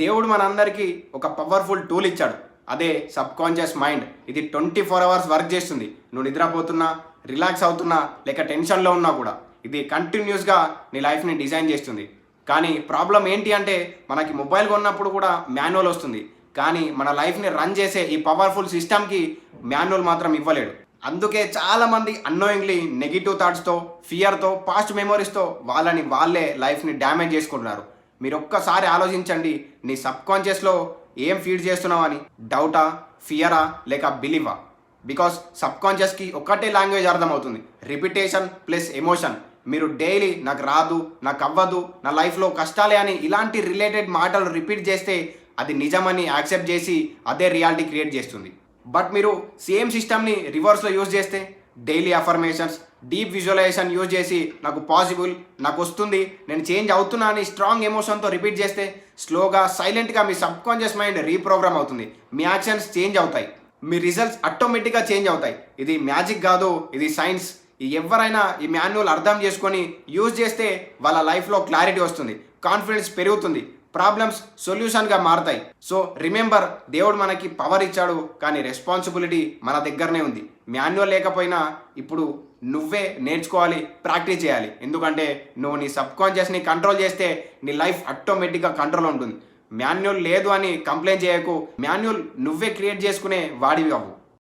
దేవుడు మనందరికీ ఒక పవర్ఫుల్ టూల్ ఇచ్చాడు. అదే సబ్కాన్షియస్ మైండ్. ఇది 24 అవర్స్ వర్క్ చేస్తుంది. నువ్వు నిద్రపోతున్నా, రిలాక్స్ అవుతున్నా, లేక టెన్షన్లో ఉన్నా కూడా ఇది కంటిన్యూస్గా నీ లైఫ్ని డిజైన్ చేస్తుంది. కానీ ప్రాబ్లం ఏంటి అంటే మనకి మొబైల్ కొన్నప్పుడు కూడా మాన్యువల్ వస్తుంది. కానీ మన లైఫ్ని రన్ చేసే ఈ పవర్ఫుల్ సిస్టమ్కి మాన్యువల్ మాత్రం ఇవ్వలేడు. అందుకే చాలామంది అన్నోయింగ్లీ నెగిటివ్ థాట్స్తో, ఫియర్తో, పాస్ట్ మెమోరీస్తో వాళ్ళే లైఫ్ని డ్యామేజ్ చేసుకుంటున్నారు. మీరు ఒక్కసారి ఆలోచించండి, నీ సబ్కాన్షియస్లో ఏం ఫీడ్ చేస్తున్నావు అని. డౌటా, ఫియరా, లేక బిలీవా? బికాస్ సబ్కాన్షియస్కి ఒక్కటే లాంగ్వేజ్ అర్థమవుతుంది, రిపిటేషన్ ప్లస్ ఎమోషన్. మీరు డైలీ నాకు రాదు, నాకు అవ్వదు, నా లైఫ్లో కష్టాలే అని ఇలాంటి రిలేటెడ్ మాటలు రిపీట్ చేస్తే అది నిజమని యాక్సెప్ట్ చేసి అదే రియాలిటీ క్రియేట్ చేస్తుంది. బట్ మీరు సేమ్ సిస్టమ్ని రివర్స్లో యూజ్ చేస్తే, daily affirmations, deep visualization use చేసి నాకు పాసిబుల్, నాకు వస్తుంది, నేను చేంజ్ అవుతున్నా అని స్ట్రాంగ్ ఎమోషన్తో రిపీట్ చేస్తే స్లోగా, సైలెంట్గా మీ సబ్కాన్షియస్ మైండ్ రీప్రోగ్రామ్ అవుతుంది. మీ యాక్షన్స్ చేంజ్ అవుతాయి, మీ రిజల్ట్స్ ఆటోమేటిక్గా చేంజ్ అవుతాయి. ఇది మ్యాజిక్ కాదు, ఇది సైన్స్. ఎవరైనా ఈ మాన్యువల్ అర్థం చేసుకొని యూజ్ చేస్తే వాళ్ళ లైఫ్లో క్లారిటీ వస్తుంది, కాన్ఫిడెన్స్ పెరుగుతుంది, ప్రాబ్లమ్స్ సొల్యూషన్గా మారుతాయి. సో రిమెంబర్, దేవుడు మనకి పవర్ ఇచ్చాడు, కానీ రెస్పాన్సిబిలిటీ మన దగ్గరనే ఉంది. మాన్యువల్ లేకపోయినా ఇప్పుడు నువ్వే నేర్చుకోవాలి, ప్రాక్టీస్ చేయాలి. ఎందుకంటే నువ్వు నీ సబ్కాన్షియస్ని కంట్రోల్ చేస్తే నీ లైఫ్ ఆటోమేటిక్గా కంట్రోల్ ఉంటుంది. మాన్యువల్ లేదు అని కంప్లైంట్ చేయకు. మాన్యువల్ నువ్వే క్రియేట్ చేసుకునే వాడివి అవ్వు.